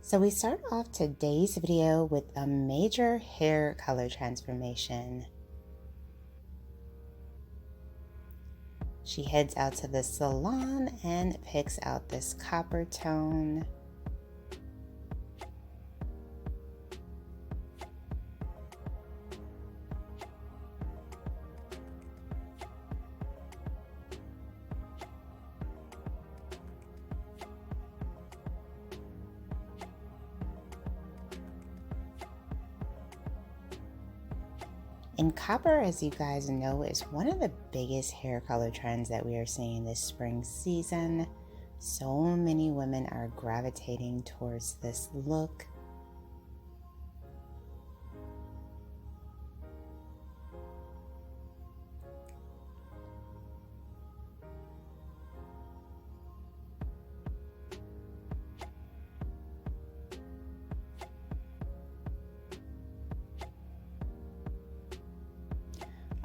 So we start off today's video with a major hair color transformation. She heads out to the salon and picks out this copper tone. And copper, as you guys know, is one of the biggest hair color trends that we are seeing this spring season. So many women are gravitating towards this look.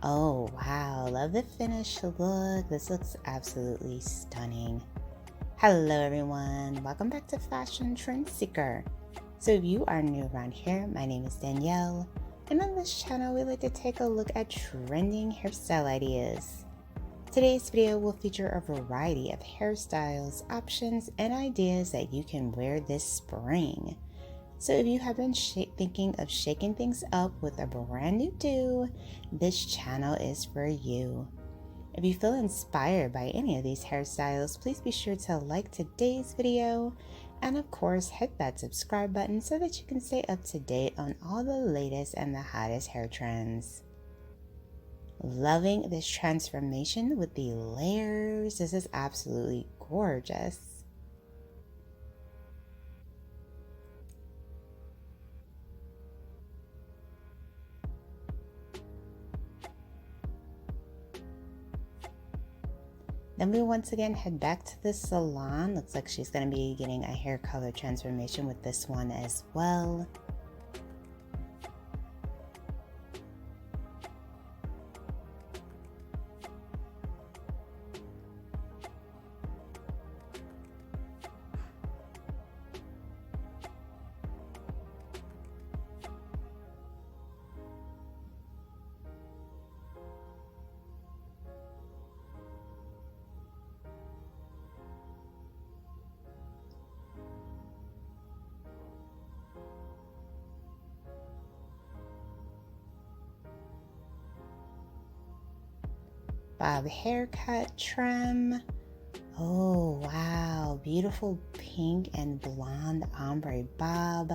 Oh wow, love the finished look. This looks absolutely stunning. Hello everyone, welcome back to Fashion Trend Seeker. So if you are new around here, my name is Danielle, and on this channel we like to take a look at trending hairstyle ideas. Today's video will feature a variety of hairstyles, options, and ideas that you can wear this spring. So if you have been thinking of shaking things up with a brand new do, this channel is for you. If you feel inspired by any of these hairstyles, please be sure to like today's video and of course hit that subscribe button so that you can stay up to date on all the latest and the hottest hair trends. Loving this transformation with the layers. This is absolutely gorgeous. Then we once again head back to the salon. Looks like she's going to be getting a hair color transformation with this one as well. Bob haircut trim. Oh wow, beautiful pink and blonde ombre bob.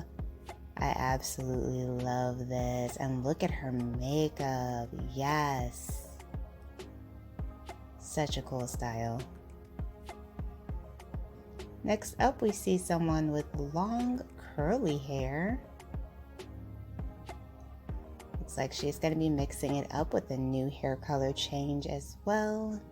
I absolutely love this. And look at her makeup. Yes. Such a cool style. Next up, we see someone with long curly hair. Looks like she's going to be mixing it up with a new hair color change as well.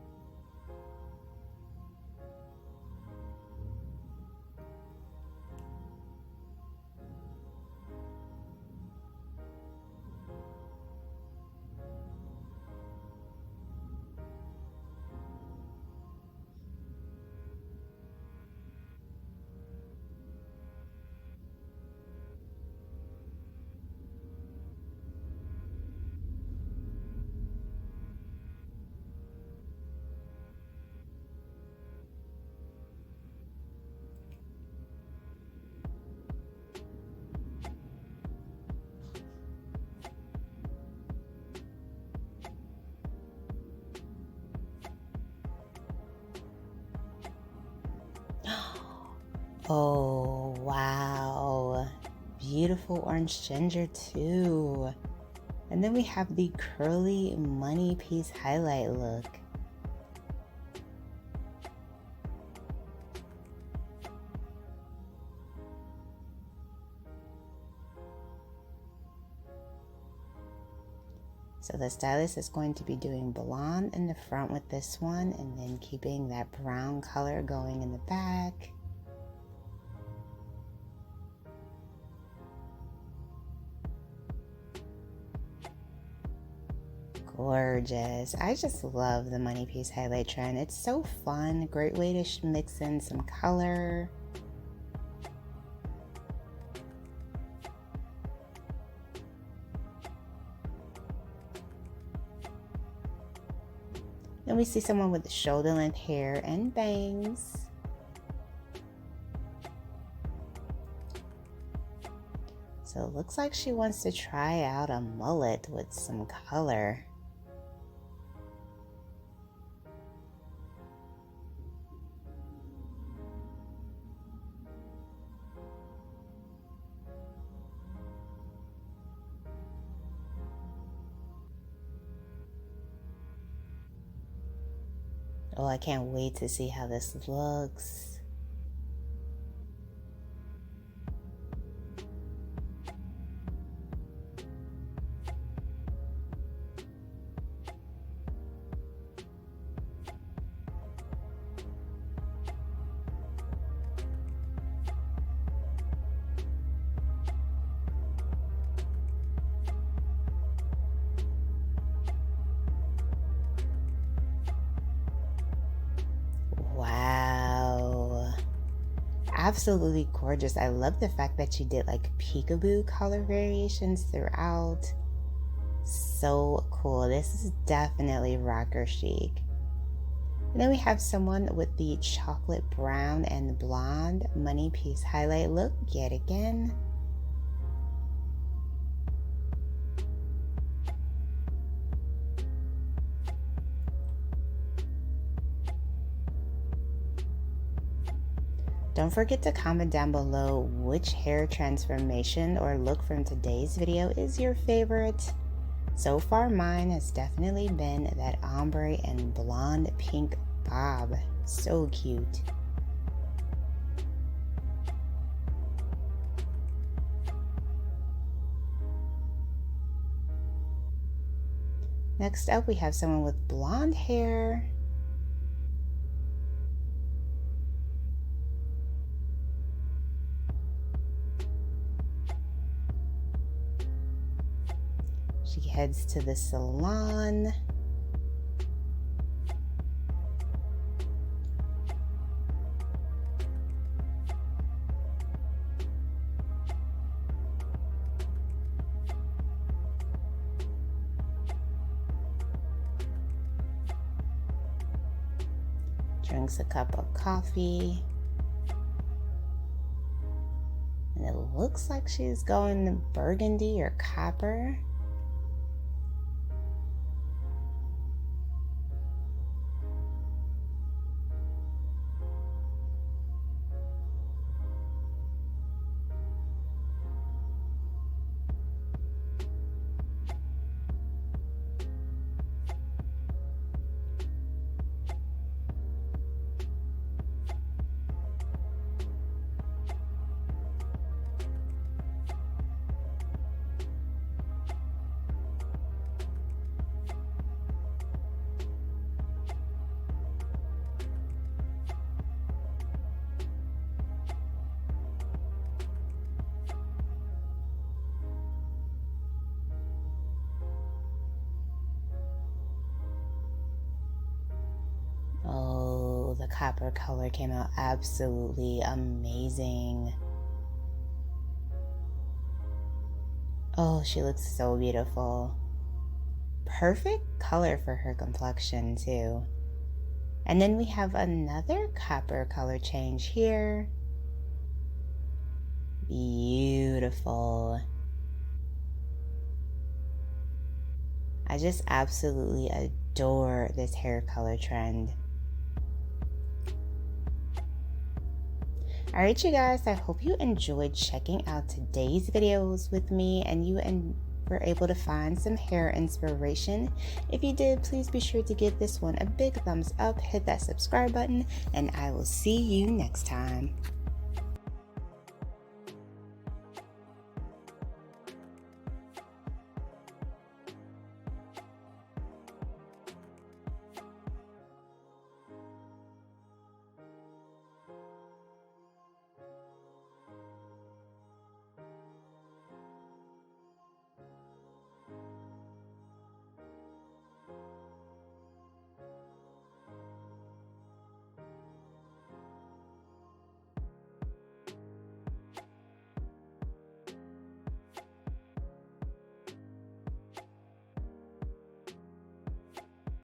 Oh, wow. Beautiful orange ginger too. And then we have the curly money piece highlight look. So the stylist is going to be doing blonde in the front with this one and then keeping that brown color going in the back. Gorgeous. I just love the money piece highlight trend. It's so fun. Great way to mix in some color. we see someone with shoulder length hair and bangs. So it looks like she wants to try out a mullet with some color. Oh, I can't wait to see how this looks. Wow. Absolutely gorgeous. I love the fact that she did like peekaboo color variations throughout. So cool. This is definitely rocker chic. And then we have someone with the chocolate brown and blonde money piece highlight look yet again. Don't forget to comment down below which hair transformation or look from today's video is your favorite. So far mine has definitely been that ombre and blonde pink bob. So cute. Next up we have someone with blonde hair. She heads to the salon. Drinks a cup of coffee. And it looks like she's going burgundy or copper. Oh, the copper color came out absolutely amazing. Oh, she looks so beautiful. Perfect color for her complexion too. And then we have another copper color change here. Beautiful. I just absolutely adore this hair color trend. Alright you guys, I hope you enjoyed checking out today's videos with me and you were able to find some hair inspiration. If you did, please be sure to give this one a big thumbs up, hit that subscribe button, and I will see you next time.